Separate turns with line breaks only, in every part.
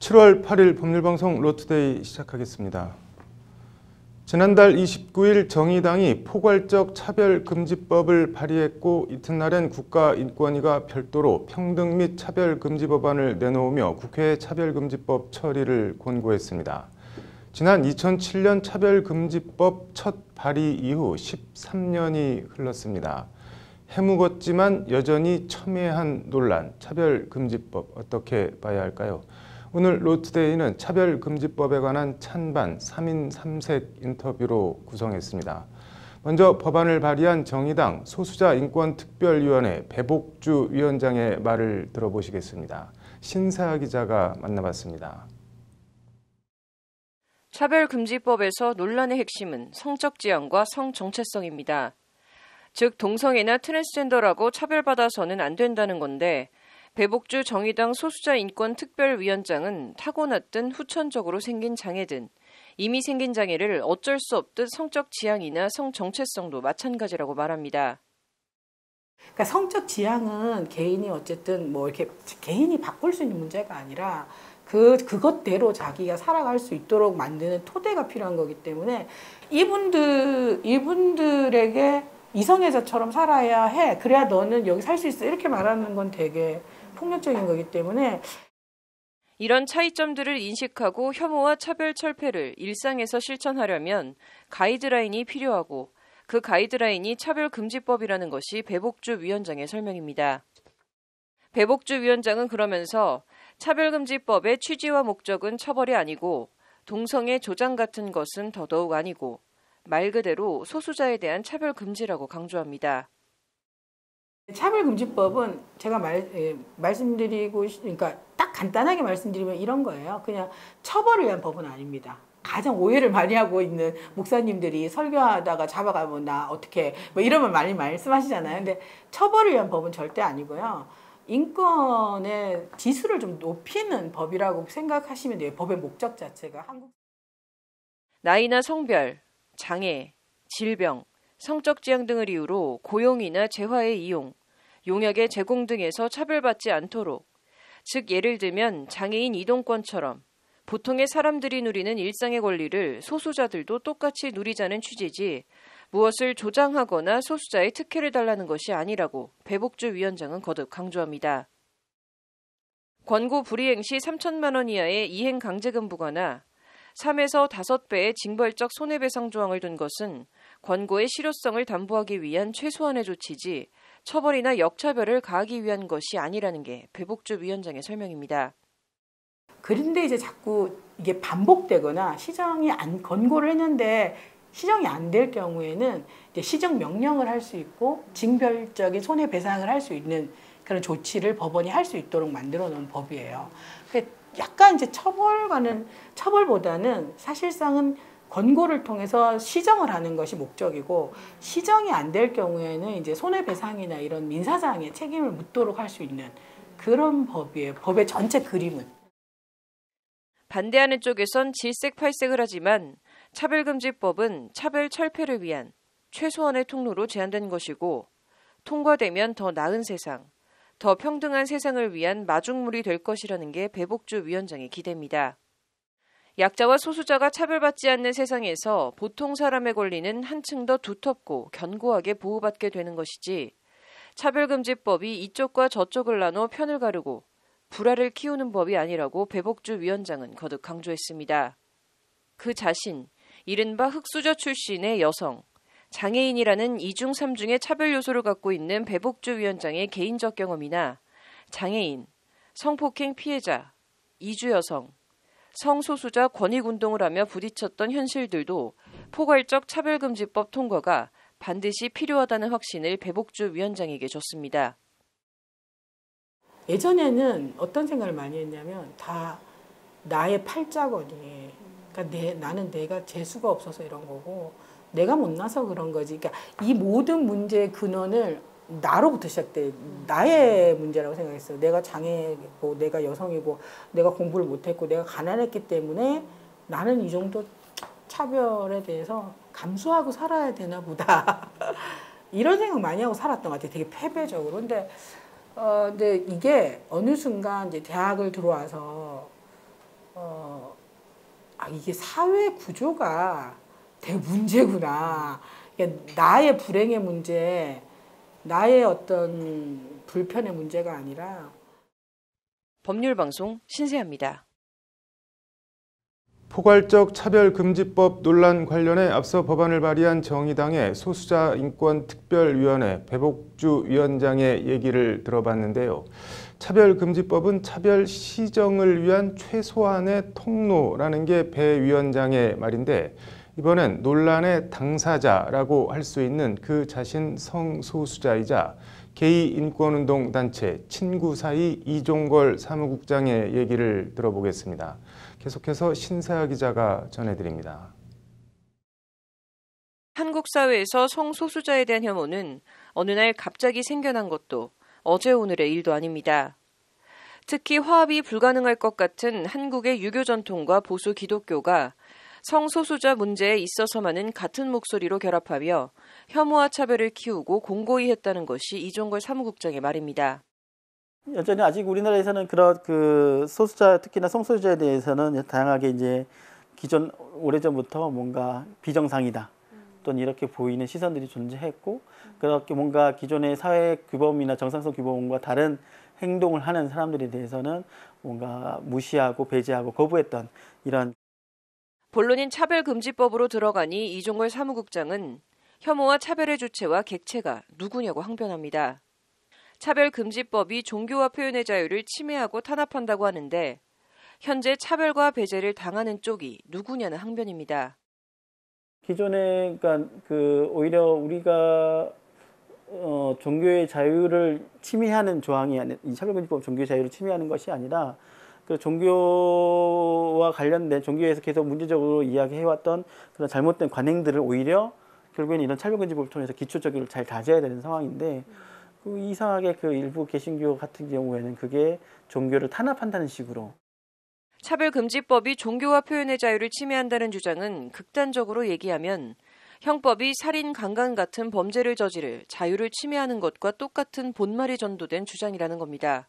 7월 8일 법률방송 로투데이 시작하겠습니다. 지난달 29일 정의당이 포괄적 차별금지법을 발의했고 이튿날엔 국가인권위가 별도로 평등 및 차별금지법안을 내놓으며 국회에 차별금지법 처리를 권고했습니다. 지난 2007년 차별금지법 첫 발의 이후 13년이 흘렀습니다. 해묵었지만 여전히 첨예한 논란, 차별금지법 어떻게 봐야 할까요? 오늘 로투데이는 차별금지법에 관한 찬반 3인 3색 인터뷰로 구성했습니다. 먼저 법안을 발의한 정의당 소수자인권특별위원회 배복주 위원장의 말을 들어보시겠습니다. 신사 기자가 만나봤습니다.
차별금지법에서 논란의 핵심은 성적 지향과 성 정체성입니다. 즉 동성애나 트랜스젠더라고 차별받아서는 안 된다는 건데 배복주 정의당 소수자인권특별위원장은 타고났든 후천적으로 생긴 장애든 이미 생긴 장애를 어쩔 수 없듯 성적 지향이나 성 정체성도 마찬가지라고 말합니다.
그러니까 성적 지향은 개인이 어쨌든 뭐 이렇게 개인이 바꿀 수 있는 문제가 아니라 그것대로 자기가 살아갈 수 있도록 만드는 토대가 필요한 거기 때문에 이분들에게 이성애자처럼 살아야 해. 그래야 너는 여기 살 수 있어. 이렇게 말하는 건 되게 폭력적인 거기 때문에
이런 차이점들을 인식하고 혐오와 차별 철폐를 일상에서 실천하려면 가이드라인이 필요하고 그 가이드라인이 차별금지법이라는 것이 배복주 위원장의 설명입니다. 배복주 위원장은 그러면서 차별금지법의 취지와 목적은 처벌이 아니고 동성애 조장 같은 것은 더더욱 아니고 말 그대로 소수자에 대한 차별금지라고 강조합니다.
차별금지법은 제가 말씀드리고 그러니까 딱 간단하게 말씀드리면 이런 거예요. 그냥 처벌을 위한 법은 아닙니다. 가장 오해를 많이 하고 있는 목사님들이 설교하다가 잡아가면 나 어떻게 뭐 이러면 많이 말씀하시잖아요. 근데 처벌을 위한 법은 절대 아니고요. 인권의 지수를 좀 높이는 법이라고 생각하시면 돼요. 법의 목적 자체가
나이나 성별, 장애, 질병, 성적 지향 등을 이유로 고용이나 재화의 이용, 용역의 제공 등에서 차별받지 않도록, 즉 예를 들면 장애인 이동권처럼 보통의 사람들이 누리는 일상의 권리를 소수자들도 똑같이 누리자는 취지지 무엇을 조장하거나 소수자의 특혜를 달라는 것이 아니라고 배복주 위원장은 거듭 강조합니다. 권고 불이행 시 3천만 원 이하의 이행 강제금 부과나 3에서 5배의 징벌적 손해배상 조항을 둔 것은 권고의 실효성을 담보하기 위한 최소한의 조치지 처벌이나 역차별을 가하기 위한 것이 아니라는 게 배복주 위원장의 설명입니다.
그런데 이제 자꾸 이게 반복되거나 권고를 했는데 시정이 안 될 경우에는 이제 시정 명령을 할 수 있고 징벌적인 손해배상을 할 수 있는 그런 조치를 법원이 할 수 있도록 만들어 놓은 법이에요. 약간 이제 처벌보다는 사실상은 권고를 통해서 시정을 하는 것이 목적이고 시정이 안 될 경우에는 이제 손해배상이나 이런 민사상의 책임을 묻도록 할 수 있는 그런 법이에요. 법의 전체 그림은.
반대하는 쪽에선 질색팔색을 하지만 차별금지법은 차별 철폐를 위한 최소한의 통로로 제안된 것이고 통과되면 더 나은 세상, 더 평등한 세상을 위한 마중물이 될 것이라는 게 배복주 위원장의 기대입니다. 약자와 소수자가 차별받지 않는 세상에서 보통 사람의 권리는 한층 더 두텁고 견고하게 보호받게 되는 것이지 차별금지법이 이쪽과 저쪽을 나눠 편을 가르고 불화를 키우는 법이 아니라고 배복주 위원장은 거듭 강조했습니다. 그 자신, 이른바 흑수저 출신의 여성, 장애인이라는 이중 삼중의 차별 요소를 갖고 있는 배복주 위원장의 개인적 경험이나 장애인, 성폭행 피해자, 이주 여성, 성소수자 권익운동을 하며 부딪혔던 현실들도 포괄적 차별금지법 통과가 반드시 필요하다는 확신을 배복주 위원장에게 줬습니다.
예전에는 어떤 생각을 많이 했냐면 다 나의 팔자거니 그러니까 나는 내가 재수가 없어서 이런 거고 내가 못나서 그런 거지. 그러니까 이 모든 문제의 근원을 나로부터 시작돼. 나의 문제라고 생각했어요. 내가 장애고 내가 여성이고 내가 공부를 못했고 내가 가난했기 때문에 나는 이 정도 차별에 대해서 감수하고 살아야 되나 보다. 이런 생각 많이 하고 살았던 것 같아요. 되게 패배적으로. 근데 이게 어느 순간 이제 대학을 들어와서 이게 사회 구조가 대문제구나. 나의 불행의 문제, 나의 어떤 불편의 문제가 아니라.
법률방송 신세아입니다.
포괄적 차별금지법 논란 관련해 앞서 법안을 발의한 정의당의 소수자 인권특별위원회 배복주 위원장의 얘기를 들어봤는데요. 차별금지법은 차별 시정을 위한 최소한의 통로라는 게 배 위원장의 말인데 이번엔 논란의 당사자라고 할 수 있는 그 자신 성소수자이자 게이 인권운동 단체 친구사이 이종걸 사무국장의 얘기를 들어보겠습니다. 계속해서 신세아 기자가 전해드립니다.
한국 사회에서 성소수자에 대한 혐오는 어느 날 갑자기 생겨난 것도 어제 오늘의 일도 아닙니다. 특히 화합이 불가능할 것 같은 한국의 유교 전통과 보수 기독교가 성소수자 문제에 있어서만은 같은 목소리로 결합하며 혐오와 차별을 키우고 공고히 했다는 것이 이종걸 사무국장의 말입니다.
여전히 아직 우리나라에서는 그런 그 소수자 특히나 성소수자에 대해서는 다양하게 이제 기존 오래전부터 뭔가 비정상이다 또는 이렇게 보이는 시선들이 존재했고 그렇게 뭔가 기존의 사회 규범이나 정상성 규범과 다른 행동을 하는 사람들에 대해서는 뭔가 무시하고 배제하고 거부했던 이런
본론인 차별금지법으로 들어가니 이종걸 사무국장은 혐오와 차별의 주체와 객체가 누구냐고 항변합니다. 차별금지법이 종교와 표현의 자유를 침해하고 탄압한다고 하는데 현재 차별과 배제를 당하는 쪽이 누구냐는 항변입니다.
기존에 그러니까 오히려 우리가 종교의 자유를 침해하는 조항이 아니 이 차별금지법 종교의 자유를 침해하는 것이 아니라 그 종교와 관련된 종교에서 계속 문제적으로 이야기해왔던 그런 잘못된 관행들을 오히려 결국에는 이런 차별금지법을 통해서 기초적으로 잘 다져야 되는 상황인데 이상하게 그 일부 개신교 같은 경우에는 그게 종교를 탄압한다는 식으로
차별금지법이 종교와 표현의 자유를 침해한다는 주장은 극단적으로 얘기하면 형법이 살인, 강간 같은 범죄를 저지를 자유를 침해하는 것과 똑같은 본말이 전도된 주장이라는 겁니다.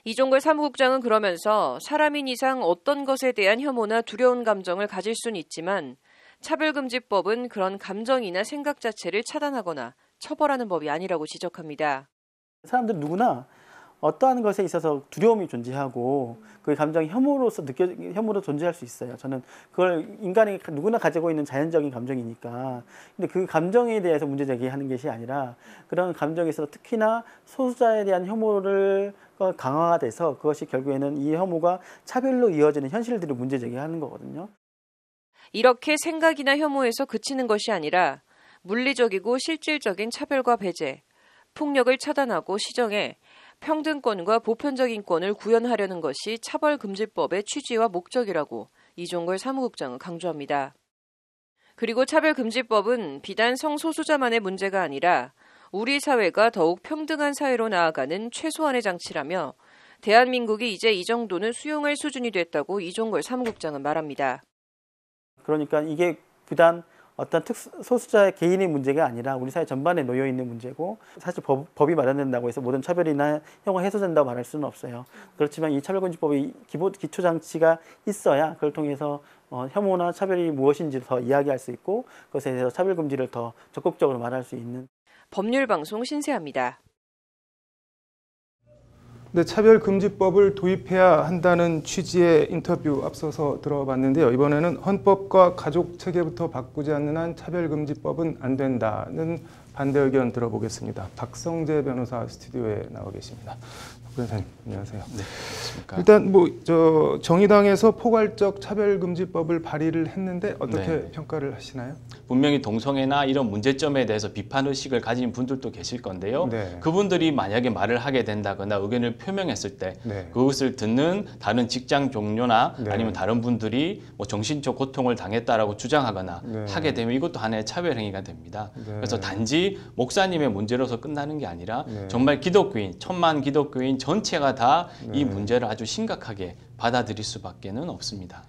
이종걸 사무국장은 그러면서 사람인 이상 어떤 것에 대한 혐오나 두려운 감정을 가질 수는 있지만 차별금지법은 그런 감정이나 생각 자체를 차단하거나 처벌하는 법이 아니라고 지적합니다.
사람들 누구나 어떠한 것에 있어서 두려움이 존재하고 그 감정이 혐오로 존재할 수 있어요. 저는 그걸 인간이 누구나 가지고 있는 자연적인 감정이니까. 근데 그 감정에 대해서 문제 제기하는 것이 아니라 그런 감정에서 특히나 소수자에 대한 혐오를 강화가 돼서 그것이 결국에는 이 혐오가 차별로 이어지는 현실들을 문제 제기하는 거거든요.
이렇게 생각이나 혐오에서 그치는 것이 아니라 물리적이고 실질적인 차별과 배제, 폭력을 차단하고 시정해 평등권과 보편적인 권을 구현하려는 것이 차별금지법의 취지와 목적이라고 이종걸 사무국장은 강조합니다. 그리고 차별금지법은 비단 성소수자만의 문제가 아니라 우리 사회가 더욱 평등한 사회로 나아가는 최소한의 장치라며 대한민국이 이제 이 정도는 수용할 수준이 됐다고 이종걸 사무국장은 말합니다.
그러니까 이게 비단 어떤 소수자의 개인의 문제가 아니라 우리 사회 전반에 놓여 있는 문제고 사실 법이 마련된다고 해서 모든 차별이나 혐오 해소된다고 말할 수는 없어요. 그렇지만 이 차별금지법의 기초 장치가 있어야 그걸 통해서 혐오나 차별이 무엇인지 더 이야기할 수 있고 그것에 대해서 차별금지를 더 적극적으로 말할 수 있는
법률방송 신세아입니다.
네, 차별금지법을 도입해야 한다는 취지의 인터뷰 앞서서 들어봤는데요. 이번에는 헌법과 가족체계부터 바꾸지 않는 한 차별금지법은 안 된다는 반대 의견 들어보겠습니다. 박성재 변호사 스튜디오에 나와 계십니다. 변호사님, 안녕하세요.
네, 그렇습니까?
일단 정의당에서 포괄적 차별금지법을 발의를 했는데 어떻게
네.
평가를 하시나요?
분명히 동성애나 이런 문제점에 대해서 비판 의식을 가진 분들도 계실 건데요.
네.
그분들이 만약에 말을 하게 된다거나 의견을 표명했을 때
네.
그것을 듣는 다른 직장 동료나
네.
아니면 다른 분들이 뭐 정신적 고통을 당했다라고 주장하거나
네.
하게 되면 이것도 하나의 차별 행위가 됩니다.
네.
그래서 단지 목사님의 문제로서 끝나는 게 아니라
네.
정말 기독교인, 천만 기독교인 전체가 다 이
네.
문제를 아주 심각하게 받아들일 수밖에는 없습니다.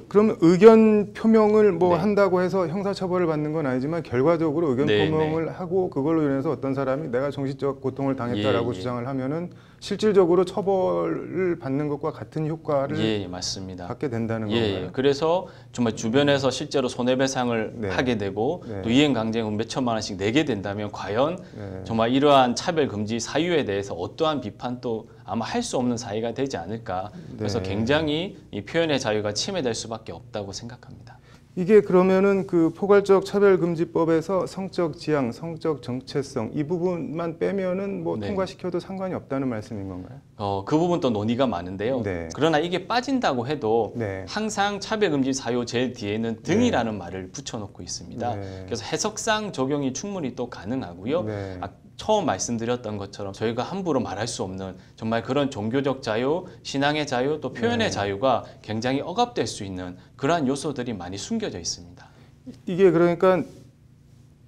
그러면 의견 표명을
네.
한다고 해서 형사처벌을 받는 건 아니지만 결과적으로 의견
네,
표명을 하고 그걸로 인해서 어떤 사람이 내가 정신적 고통을 당했다라고
예.
주장을 하면은 실질적으로 처벌을 받는 것과 같은 효과를
예, 맞습니다.
갖게 된다는
예,
건가요?
그래서 정말 주변에서 실제로 손해배상을
네.
하게 되고
네.
또 이행강제금 몇 천만 원씩 내게 된다면 과연
네.
정말 이러한 차별금지 사유에 대해서 어떠한 비판도 아마 할 수 없는 사회가 되지 않을까. 그래서
네.
굉장히 이 표현의 자유가 침해될 수밖에 없다고 생각합니다.
이게 그러면은 그 포괄적 차별금지법에서 성적 지향, 성적 정체성 이 부분만 빼면은 뭐
네.
통과시켜도 상관이 없다는 말씀인 건가요?
그 부분도 논의가 많은데요.
네.
그러나 이게 빠진다고 해도
네.
항상 차별금지 사유 제일 뒤에는 등이라는 말을 붙여놓고 있습니다.
네.
그래서 해석상 적용이 충분히 또 가능하고요.
네.
처음 말씀드렸던 것처럼 저희가 함부로 말할 수 없는 정말 그런 종교적 자유, 신앙의 자유, 또 표현의
네.
자유가 굉장히 억압될 수 있는 그러한 요소들이 많이 숨겨져 있습니다.
이게 그러니까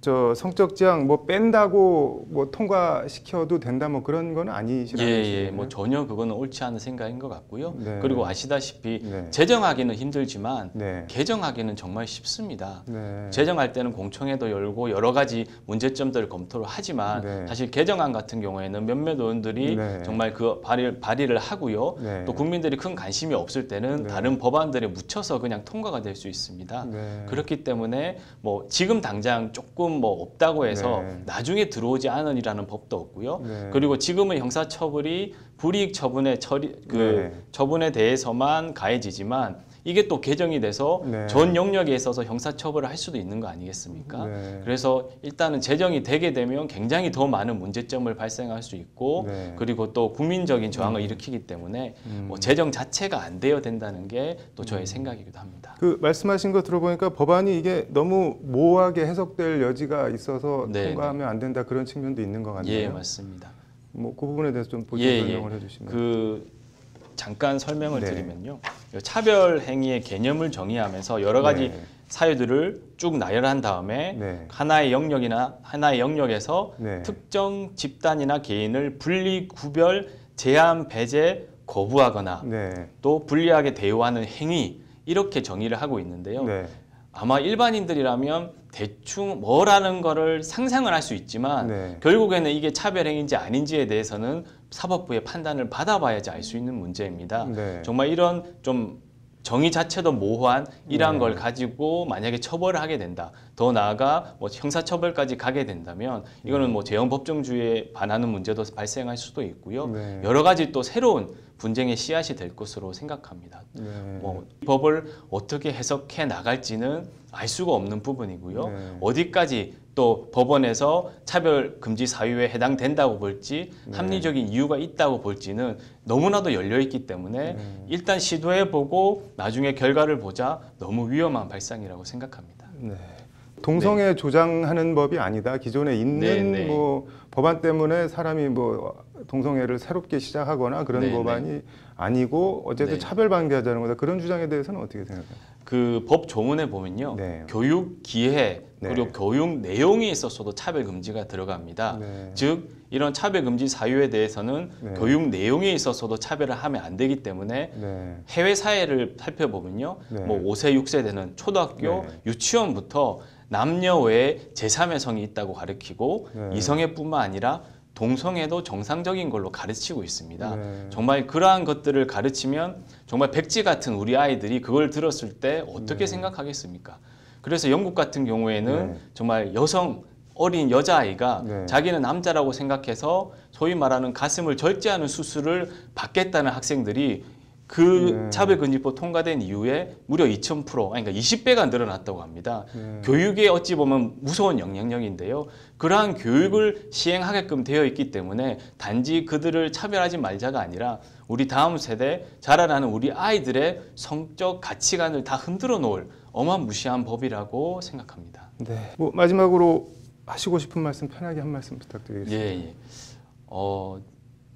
저 성적 지향 뭐 뺀다고 뭐 통과시켜도 된다 뭐 그런 건 아니시라는
예,
뜻이에요?
뭐 전혀 그거는 옳지 않은 생각인 것 같고요.
네.
그리고 아시다시피
네.
제정하기는 힘들지만
네.
개정하기는 정말 쉽습니다.
네.
제정할 때는 공청회도 열고 여러 가지 문제점들을 검토를 하지만
네.
사실 개정안 같은 경우에는 몇몇 의원들이
네.
정말 그 발의를 하고요.
네.
또 국민들이 큰 관심이 없을 때는
네.
다른 법안들에 묻혀서 그냥 통과가 될 수 있습니다.
네.
그렇기 때문에 뭐 지금 당장 조금 뭐 없다고 해서
네.
나중에 들어오지 않으리라는 법도 없고요.
네.
그리고 지금은 형사처벌이 불이익 처분의
네.
처분에 대해서만 가해지지만 이게 또 개정이 돼서
네.
전 영역에 있어서 형사처벌을 할 수도 있는 거 아니겠습니까?
네.
그래서 일단은 제정이 되게 되면 굉장히 더 많은 문제점을 발생할 수 있고
네.
그리고 또 국민적인 저항을 일으키기 때문에 뭐 제정 자체가 안 되어야 된다는 게 또 저의 생각이기도 합니다.
그 말씀하신 거 들어보니까 법안이 이게 너무 모호하게 해석될 여지가 있어서
네,
통과하면 안 된다 그런 측면도 있는 것 같네요.
예, 맞습니다.
뭐 그 부분에 대해서 좀 보충
예,
설명을 해주시면.
그 잠깐 설명을
네.
드리면요. 차별 행위의 개념을 정의하면서 여러 가지
네.
사유들을 쭉 나열한 다음에
네.
하나의 영역에서
네.
특정 집단이나 개인을 분리, 구별, 제한, 배제, 거부하거나
네.
또 불리하게 대우하는 행위 이렇게 정의를 하고 있는데요.
네.
아마 일반인들이라면 대충 뭐라는 거를 상상을 할 수 있지만
네.
결국에는 이게 차별행위인지 아닌지에 대해서는 사법부의 판단을 받아봐야지 알 수 있는 문제입니다.
네.
정말 이런 좀 정의 자체도 모호한 이러한
네.
걸 가지고 만약에 처벌을 하게 된다. 더 나아가 뭐 형사처벌까지 가게 된다면 이거는 뭐 재형법정주의에 반하는 문제도 발생할 수도 있고요.
네.
여러 가지 또 새로운 분쟁의 씨앗이 될 것으로 생각합니다.
네.
뭐 이 법을 어떻게 해석해 나갈지는 알 수가 없는 부분이고요.
네.
어디까지 또 법원에서 차별 금지 사유에 해당된다고 볼지
네.
합리적인 이유가 있다고 볼지는 너무나도 열려 있기 때문에 일단 시도해 보고 나중에 결과를 보자 너무 위험한 발상이라고 생각합니다.
네. 동성애 조장하는 법이 아니다. 기존에 있는
네, 네.
뭐 법안 때문에 사람이 뭐 동성애를 새롭게 시작하거나 그런
네,
법안이 아니고 어쨌든
네.
차별 방지하자는 거다. 그런 주장에 대해서는 어떻게 생각하세요?
그 법 조문에 보면요.
네.
교육 기회
네.
그리고 교육 내용에 있어서도 차별 금지가 들어갑니다.
네.
즉 이런 차별 금지 사유에 대해서는
네.
교육 내용에 있어서도 차별을 하면 안 되기 때문에
네.
해외 사회를 살펴보면요.
네.
뭐 5세, 6세 되는 초등학교,
네.
유치원부터 남녀 외에 제3의 성이 있다고 가르치고
네.
이성애뿐만 아니라 동성애도 정상적인 걸로 가르치고 있습니다.
네.
정말 그러한 것들을 가르치면 정말 백지 같은 우리 아이들이 그걸 들었을 때 어떻게 생각하겠습니까? 그래서 영국 같은 경우에는
네.
정말 여성 어린 여자아이가
네.
자기는 남자라고 생각해서 소위 말하는 가슴을 절제하는 수술을 받겠다는 학생들이 그
네.
차별금지법 통과된 이후에 무려 2000%, 그러니까 20배가 늘어났다고 합니다.
네.
교육에 어찌 보면 무서운 영향력인데요. 그러한 교육을 시행하게끔 되어 있기 때문에 단지 그들을 차별하지 말자가 아니라 우리 다음 세대 자라나는 우리 아이들의 성적 가치관을 다 흔들어 놓을 어마무시한 법이라고 생각합니다.
네. 뭐 마지막으로 하시고 싶은 말씀 편하게 한 말씀 부탁드리겠습니다.
예, 예.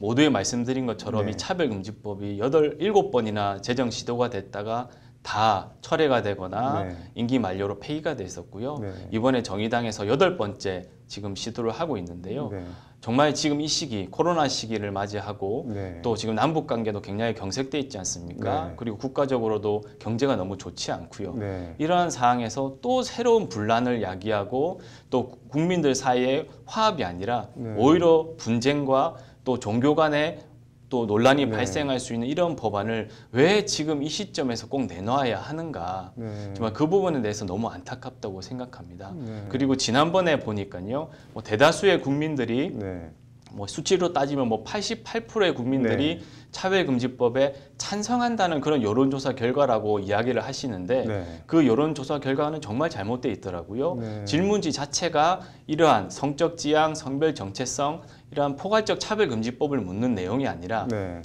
모두에 말씀드린 것처럼
네.
이 차별금지법이 7번이나 제정 시도가 됐다가 다 철회가 되거나
네.
임기 만료로 폐기가 됐었고요.
네.
이번에 정의당에서 8번째 지금 시도를 하고 있는데요.
네.
정말 지금 이 시기, 코로나 시기를 맞이하고
네.
또 지금 남북 관계도 굉장히 경색돼 있지 않습니까?
네.
그리고 국가적으로도 경제가 너무 좋지 않고요.
네.
이러한 상황에서 또 새로운 분란을 야기하고 또 국민들 사이에 화합이 아니라
네.
오히려 분쟁과 또 종교 간의 또 논란이
네.
발생할 수 있는 이런 법안을 왜 지금 이 시점에서 꼭 내놔야 하는가.
네.
정말 그 부분에 대해서 너무 안타깝다고 생각합니다.
네.
그리고 지난번에 보니까요, 뭐 대다수의 국민들이
네.
뭐 수치로 따지면 뭐 88%의 국민들이 차별금지법에 찬성한다는 그런 여론조사 결과라고 이야기를 하시는데
네.
그 여론조사 결과는 정말 잘못돼 있더라고요.
네.
질문지 자체가 이러한 성적 지향, 성별 정체성, 이러한 포괄적 차별금지법을 묻는 내용이 아니라
네.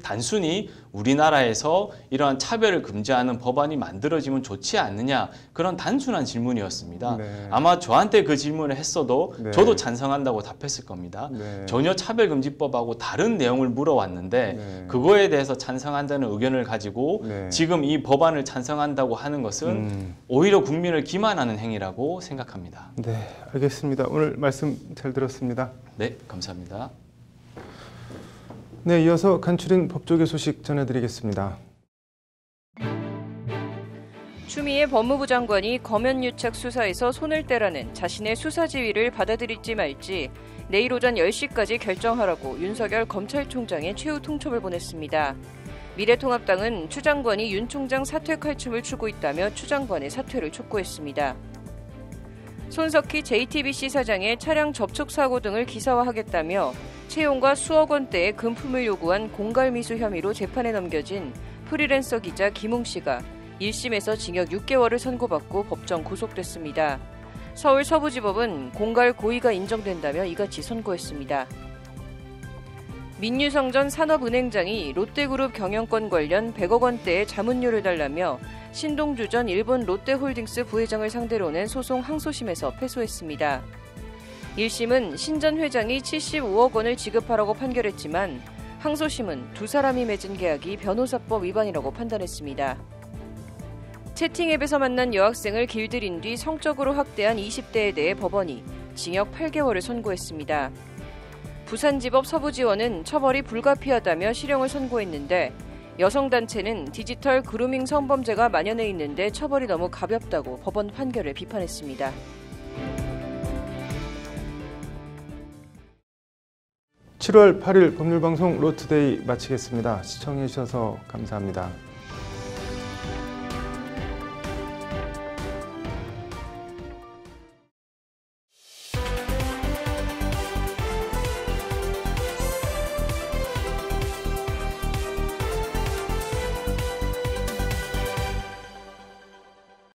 단순히 우리나라에서 이러한 차별을 금지하는 법안이 만들어지면 좋지 않느냐, 그런 단순한 질문이었습니다.
네.
아마 저한테 그 질문을 했어도
네.
저도 찬성한다고 답했을 겁니다.
네.
전혀 차별금지법하고 다른 내용을 물어왔는데
네.
그거에 대해서 찬성한다는 의견을 가지고
네.
지금 이 법안을 찬성한다고 하는 것은 오히려 국민을 기만하는 행위라고 생각합니다.
네, 알겠습니다. 오늘 말씀 잘 들었습니다.
네, 감사합니다.
네, 이어서 간추린 법조계 소식 전해드리겠습니다.
추미애 법무부 장관이 검연유착 수사에서 손을 떼라는 자신의 수사 지휘를 받아들일지 말지 내일 오전 10시까지 결정하라고 윤석열 검찰총장에 최후 통첩을 보냈습니다. 미래통합당은 추 장관이 윤 총장 사퇴 칼춤을 추고 있다며 추 장관의 사퇴를 촉구했습니다. 손석희 JTBC 사장의 차량 접촉 사고 등을 기사화하겠다며 채용과 수억 원대의 금품을 요구한 공갈미수 혐의로 재판에 넘겨진 프리랜서 기자 김웅 씨가 1심에서 징역 6개월을 선고받고 법정 구속됐습니다. 서울 서부지법은 공갈 고의가 인정된다며 이같이 선고했습니다. 민유성 전 산업은행장이 롯데그룹 경영권 관련 100억 원대의 자문료를 달라며 신동주 전 일본 롯데홀딩스 부회장을 상대로 낸 소송 항소심에서 패소했습니다. 1심은 신 전 회장이 75억 원을 지급하라고 판결했지만 항소심은 두 사람이 맺은 계약이 변호사법 위반이라고 판단했습니다. 채팅앱에서 만난 여학생을 길들인 뒤 성적으로 학대한 20대에 대해 법원이 징역 8개월을 선고했습니다. 부산지법 서부지원은 처벌이 불가피하다며 실형을 선고했는데 여성단체는 디지털 그루밍 성범죄가 만연해 있는데 처벌이 너무 가볍다고 법원 판결을 비판했습니다.
(7월 8일) 법률방송 로투데이 마치겠습니다. 시청해 주셔서 감사합니다.